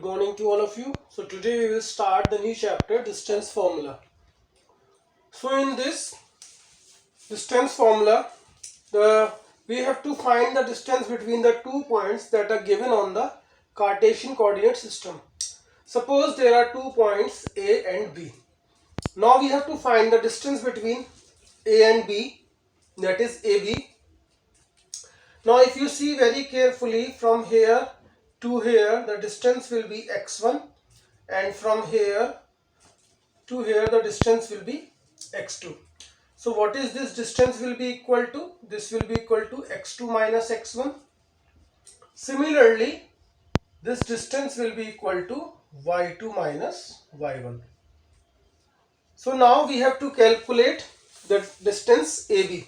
morning to all of you. So today we will start the new chapter, distance formula. So in this distance formula, we have to find the distance between the 2 points that are given on the Cartesian coordinate system. Suppose there are 2 points A and B. Now we have to find the distance between A and B, that is AB. Now if you see very carefully, from here to here the distance will be x1, and from here to here the distance will be x2. So what is this distance will be equal to? This will be equal to x2 minus x1. Similarly, this distance will be equal to y2 minus y1. So now we have to calculate the distance AB.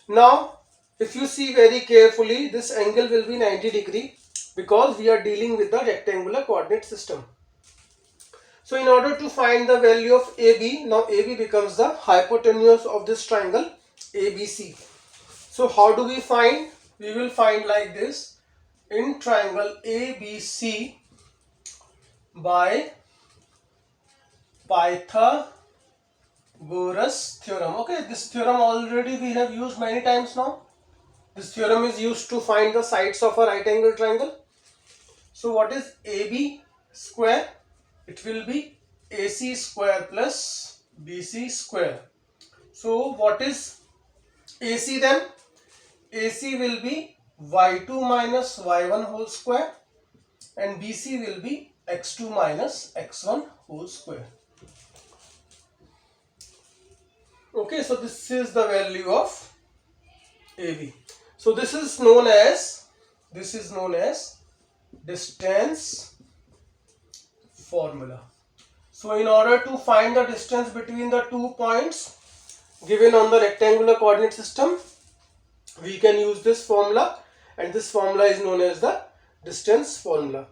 Now if you see very carefully, this angle will be 90 degree because we are dealing with the rectangular coordinate system. So in order to find the value of AB, now AB becomes the hypotenuse of this triangle ABC. So how do we find? We will find like this: in triangle ABC by Pythagoras theorem. Okay, this theorem already we have used many times now. This theorem is used to find the sides of a right angle triangle. So what is AB square? It will be AC square plus BC square. So what is AC then? AC will be y2 minus y1 whole square, and BC will be x2 minus x1 whole square. Okay, so this is the value of AB. So this is known as distance formula. So in order to find the distance between the 2 points given on the rectangular coordinate system, we can use this formula, and this formula is known as the distance formula.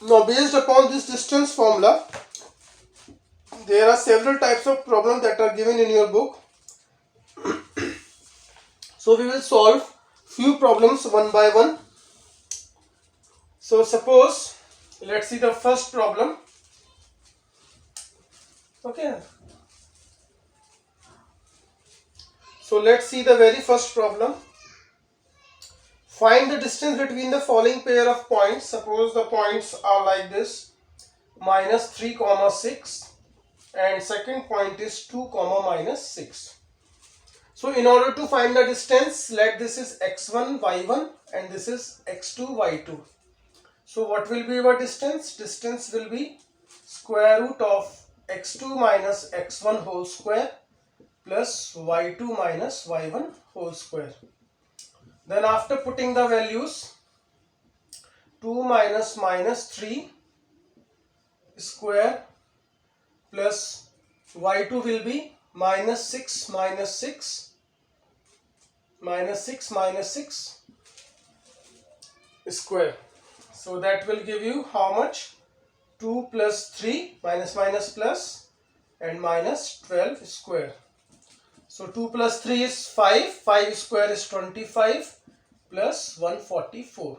Now based upon this distance formula, there are several types of problems that are given in your book. So we will solve few problems one by one. So suppose, let's see the first problem. Okay. So let's see the very first problem. Find the distance between the following pair of points. Suppose the points are like this: minus 3, 6, and second point is 2, minus 6. So in order to find the distance, let this is x1, y1, and this is x2, y2. So what will be our distance? Distance will be square root of x2 minus x1 whole square plus y2 minus y1 whole square. Then after putting the values, 2 minus minus 3 square plus y2 will be minus 6 minus 6 minus 6 minus 6 square. So that will give you how much? 2 plus 3 minus minus plus and minus 12 square. So 2 plus 3 is 5, 5 square is 25 plus 144.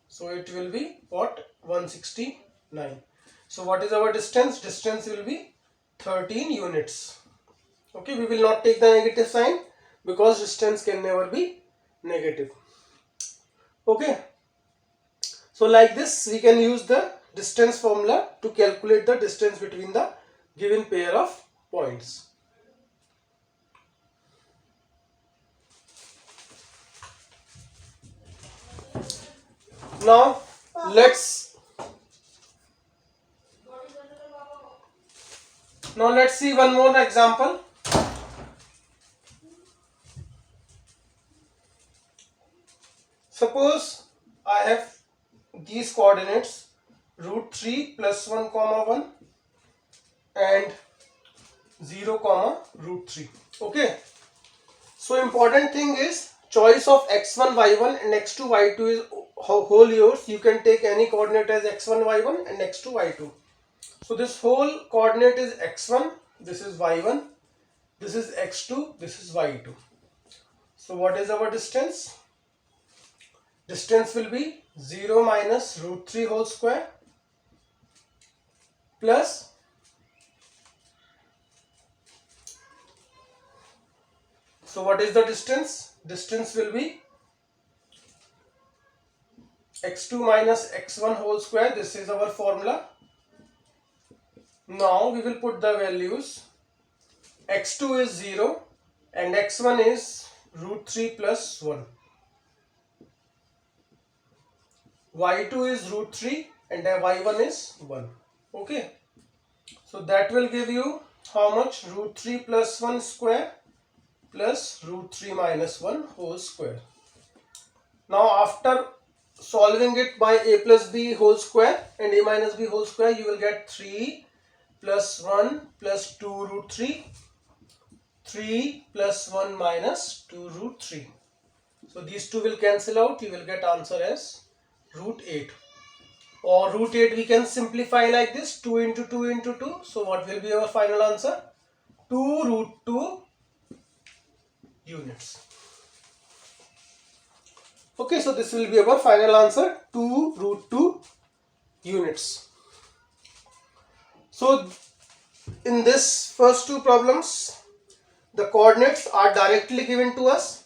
So it will be what? 169. So what is our distance? Distance will be 13 units. Okay, we will not take the negative sign because distance can never be negative. Okay. So like this we can use the distance formula to calculate the distance between the given pair of points. Now let's see one more example. Suppose I have these coordinates root 3 plus 1 comma 1 and 0 comma root 3. Okay, so important thing is choice of x1 y1 and x2 y2 is whole yours. You can take any coordinate as x1 y1 and x2 y2. So this whole coordinate is x1, this is y1, this is x2, this is y2. So what is our distance? Distance will be 0 minus root 3 whole square plus so what is the distance? Distance will be x2 minus x1 whole square. This is our formula. Now we will put the values. X2 is 0 and x1 is root 3 plus 1. Y2 is root 3 and y1 is 1. Okay. So that will give you how much? Root 3 plus 1 square plus root 3 minus 1 whole square. Now after solving it by a plus b whole square and a minus b whole square, you will get 3 plus 1 plus 2 root 3, 3 plus 1 minus 2 root 3. So these two will cancel out. You will get answer as root 8. Or root 8 we can simplify like this, 2 into 2 into 2. So what will be our final answer? 2 root 2 units. Okay, so this will be our final answer, 2 root 2 units. So in this first two problems, the coordinates are directly given to us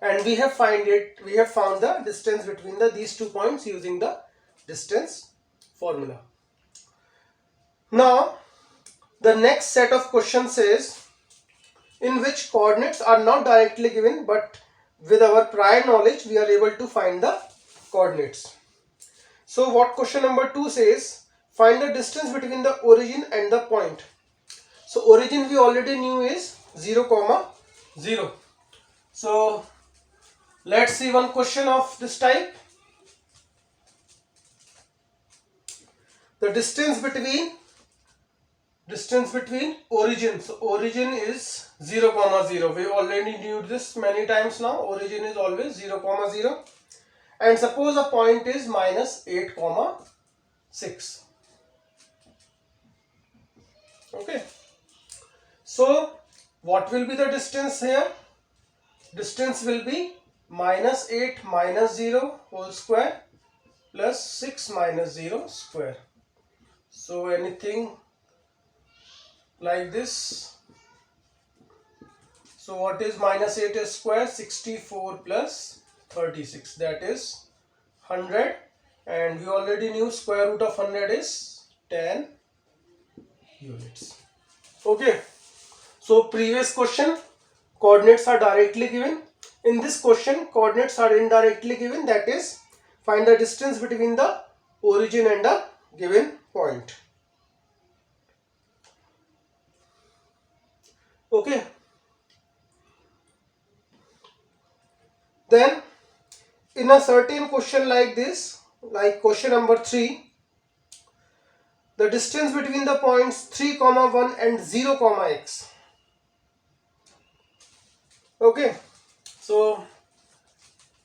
and we have found the distance between these 2 points using the distance formula. Now the next set of questions is in which coordinates are not directly given, but with our prior knowledge we are able to find the coordinates. So what question number 2 says, find the distance between the origin and the point. So origin we already knew is 0, 0. So let's see one question of this type. The distance between origin. So origin is 0, 0. We already knew this many times now. Origin is always 0, 0. And suppose a point is minus 8, 6. Okay. So what will be the distance here? Distance will be minus 8 minus 0 whole square plus 6 minus 0 square. So anything like this. So what is minus 8 square? 64 plus 36, that is 100, and we already knew square root of 100 is 10 units. Okay, so previous question coordinates are directly given. In this question coordinates are indirectly given, that is find the distance between the origin and the given point. Okay, then in a certain question like this, like question number 3, the distance between the points 3, 1 and 0, x. Okay, so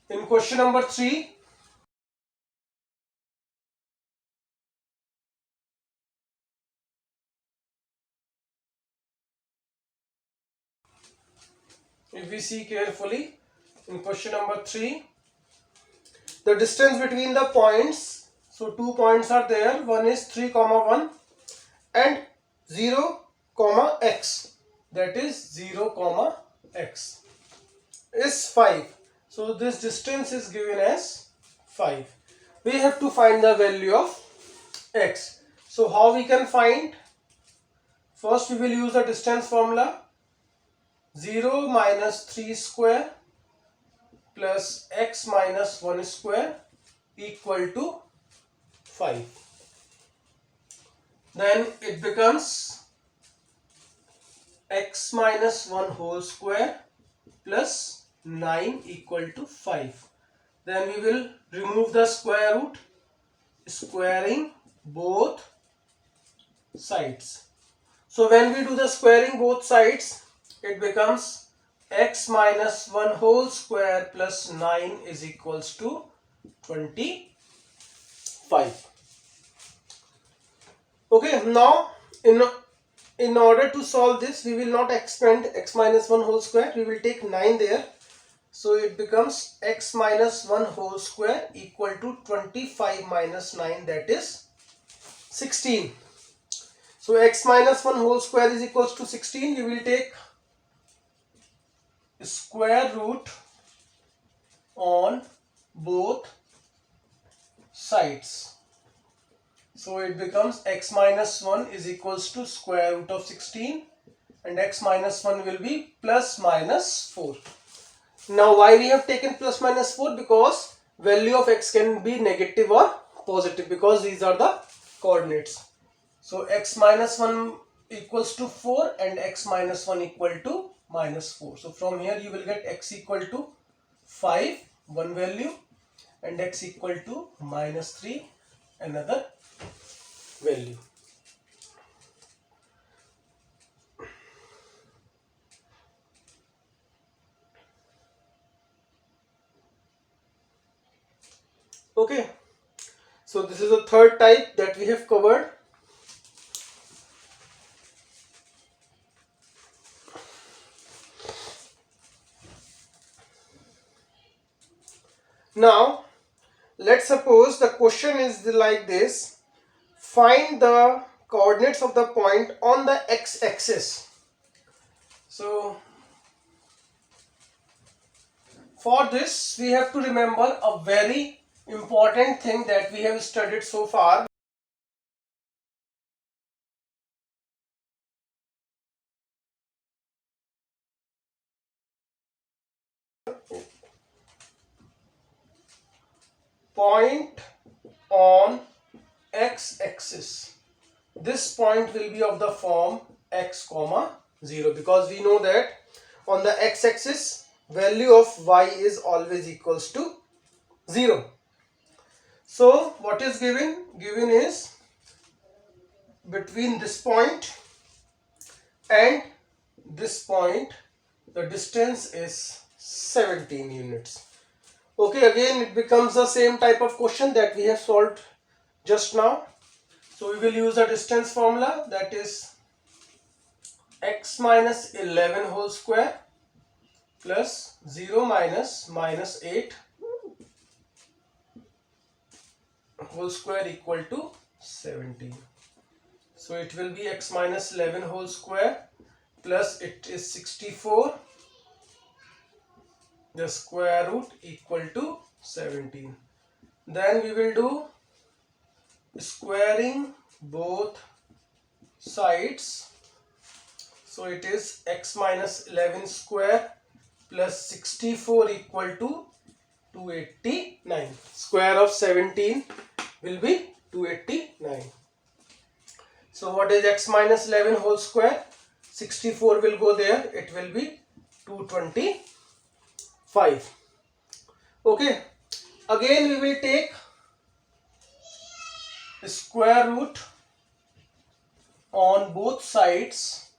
in question number 3, if we see carefully, in question number 3, the distance between the points, so 2 points are there, one is 3, 1 and 0, x, that is 0, x is 5. So this distance is given as 5. We have to find the value of x. So how we can find? First we will use the distance formula. 0 minus 3 square plus x minus 1 square equal to 5. Then it becomes x minus 1 whole square plus 9 equal to 5. Then we will remove the square root, squaring both sides. So when we do the squaring both sides, it becomes x minus 1 whole square plus 9 is equals to 25. Okay, now in order to solve this, we will not expand x minus 1 whole square, we will take 9 there. So it becomes x minus 1 whole square equal to 25 minus 9, that is 16. So x minus 1 whole square is equals to 16. We will take square root on both sides. So it becomes x minus 1 is equals to square root of 16, and x minus 1 will be plus minus 4. Now why we have taken plus minus 4? Because value of x can be negative or positive, because these are the coordinates. So x minus 1 equals to 4 and x minus 1 equal to minus 4. So from here you will get x equal to 5, one value, and x equal to minus 3, another value. Okay, so this is the third type that we have covered. Now let's suppose the question is like this: find the coordinates of the point on the x-axis. So for this we have to remember a very important thing that we have studied so far. Point on x-axis. This point will be of the form x comma 0, because we know that on the x-axis value of y is always equals to 0. So what is given? Given is between this point and this point the distance is 17 units. Okay, again it becomes the same type of question that we have solved just now. So we will use a distance formula, that is x minus 11 whole square plus 0 minus minus 8 whole square equal to 17. So it will be x minus 11 whole square plus it is 64, the square root equal to 17. Then we will do squaring both sides. So it is x minus 11 square plus 64 equal to 289. Square of 17 will be 289. So what is x minus 11 whole square? 64 will go there, it will be 225. Okay, again we will take square root on both sides.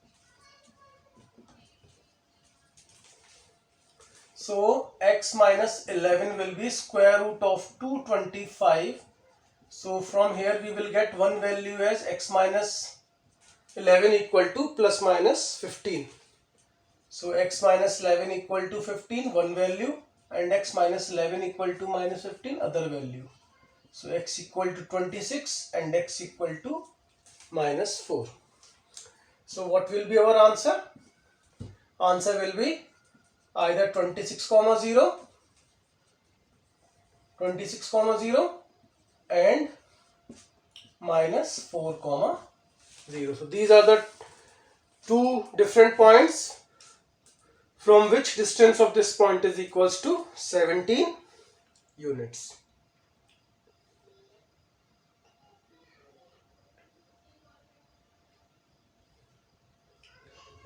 So x minus 11 will be square root of 225. So from here we will get one value as x minus 11 equal to plus minus 15. So x minus 11 equal to 15, one value, and x minus 11 equal to minus 15, other value. So x equal to 26 and x equal to minus 4. So what will be our answer? Answer will be either 26 comma 0, 26 comma 0 and minus 4 comma 0. So these are the two different points from which distance of this point is equals to 17 units.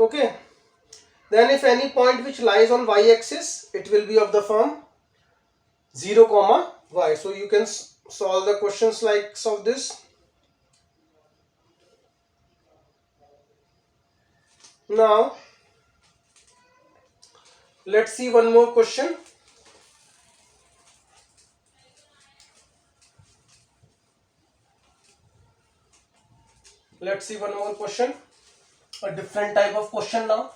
Okay, then if any point which lies on y-axis, it will be of the form 0 comma y. So you can solve the questions like of this. Now let's see one more question. Let's see one more question, a different type of question now.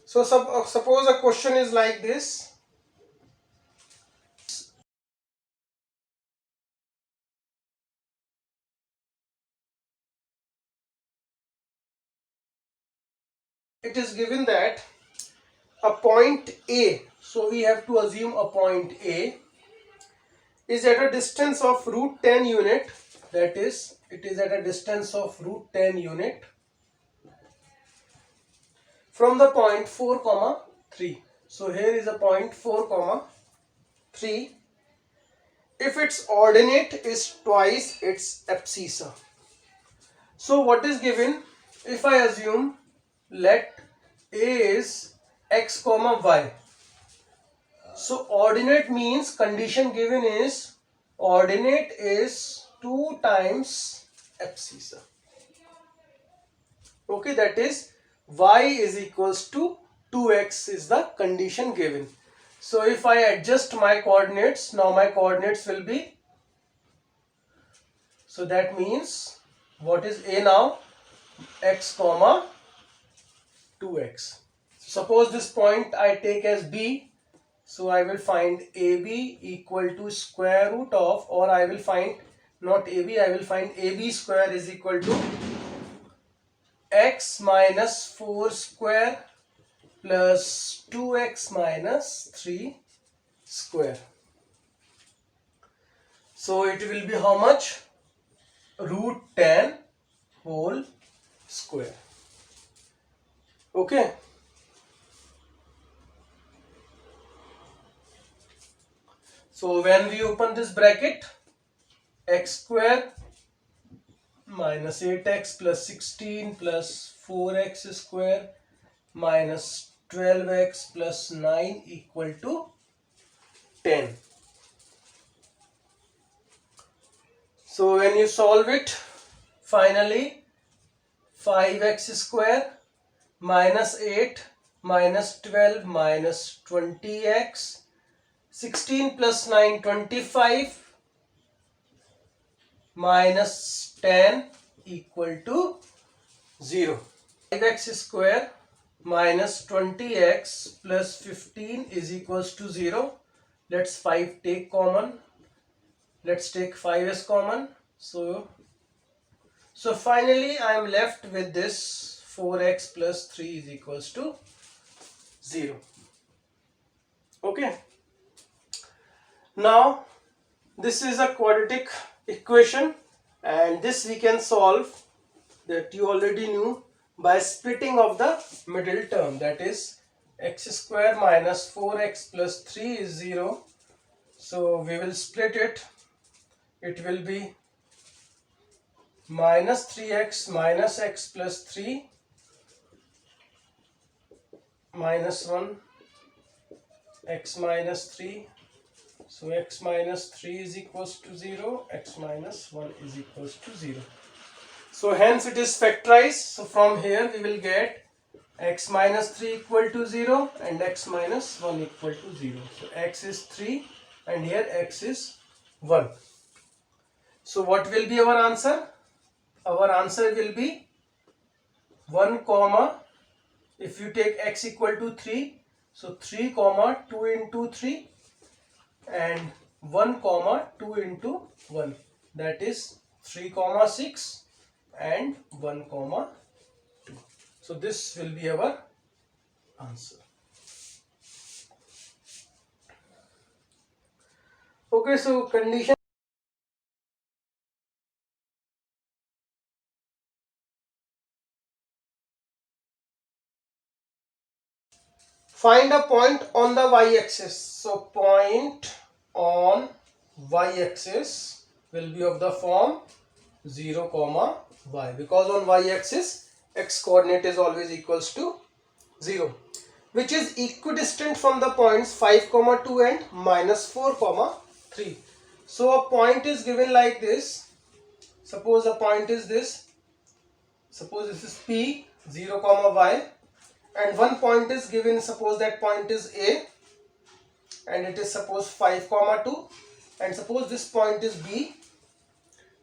So suppose a question is like this: it is given that a point A, so we have to assume a point A is at a distance of root 10 unit, that is, it is at a distance of root 10 unit from the point 4 comma 3. So here is a point 4 comma 3 if its ordinate is twice its abscissa. So what is given? If I assume let A is x comma y, so ordinate means condition given is ordinate is 2 times abscissa. Okay, that is y is equals to 2x is the condition given. So if I adjust my coordinates, now my coordinates will be, so that means what is A now? X comma 2x. Suppose this point I take as B, so I will find AB equal to square root of, or I will find not AB, I will find AB square is equal to x minus 4 square plus 2x minus 3 square. So it will be how much? Root 10 whole square. Okay. So when we open this bracket, x square minus 8x plus 16 plus 4x square minus 12x plus 9 equal to 10. So when you solve it, finally 5x square minus 8 minus 12 minus 20x, 16 plus 9 25 minus 10 equal to 0. 5x square minus 20x plus 15 is equals to 0. Let's 5 take common. Let's take 5 as common. So finally I am left with this 4x plus 3 is equals to 0. Okay. Now this is a quadratic equation, and this we can solve, that you already knew, by splitting of the middle term, that is x square minus 4x plus 3 is 0. So we will split it. It will be minus 3x minus x plus 3 minus 1 x minus 3. So x minus 3 is equals to 0, x minus 1 is equals to 0. So hence it is factorized. So from here we will get x minus 3 equal to 0 and x minus 1 equal to 0. So x is 3 and here x is 1. So what will be our answer? Our answer will be 1 comma, if you take x equal to 3, so 3 comma 2 into 3 and 1 comma 2 into 1, that is 3 comma 6 and 1 comma 2. So this will be our answer. Okay, so condition. Find a point on the y-axis. So point on y-axis will be of the form 0 comma y, because on y-axis x coordinate is always equals to 0, which is equidistant from the points 5 comma 2 and minus 4 comma 3. So a point is given like this. Suppose a point is this. Suppose this is P 0 comma y, and one point is given. Suppose that point is A and it is suppose 5 comma 2, and suppose this point is B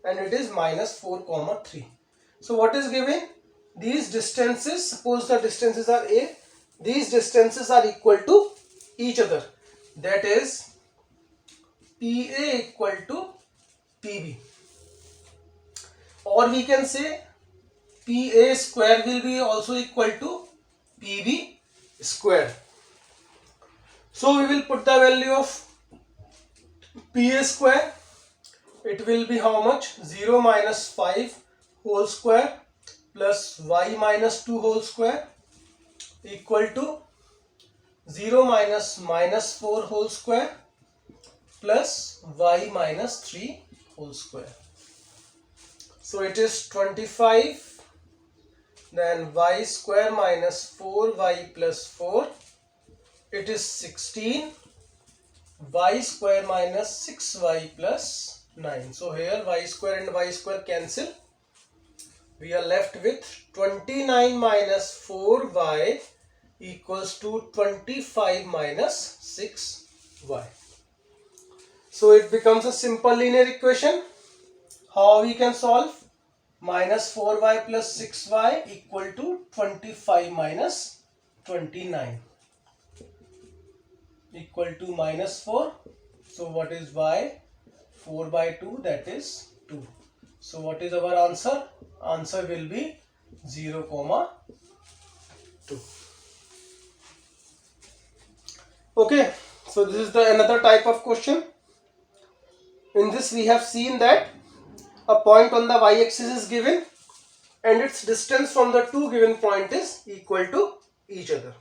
and it is minus 4 comma 3. So what is given? These distances, suppose the distances are A, these distances are equal to each other, that is PA equal to PB, or we can say PA square will be also equal to PB square. So we will put the value of PA square. It will be how much? 0 minus 5 whole square plus y minus 2 whole square equal to 0 minus 4 whole square plus y minus 3 whole square. So it is 25, then y square minus 4y plus 4, it is 16, y square minus 6y plus 9. So here y square and y square cancel. We are left with 29 minus 4y equals to 25 minus 6y. So it becomes a simple linear equation. How we can solve? Minus 4y plus 6y equal to 25 minus 29 equal to minus 4. So what is y? 4 by 2, that is 2. So what is our answer? Answer will be 0, 2. Okay, so this is the another type of question. In this we have seen that a point on the y-axis is given and its distance from the two given point is equal to each other.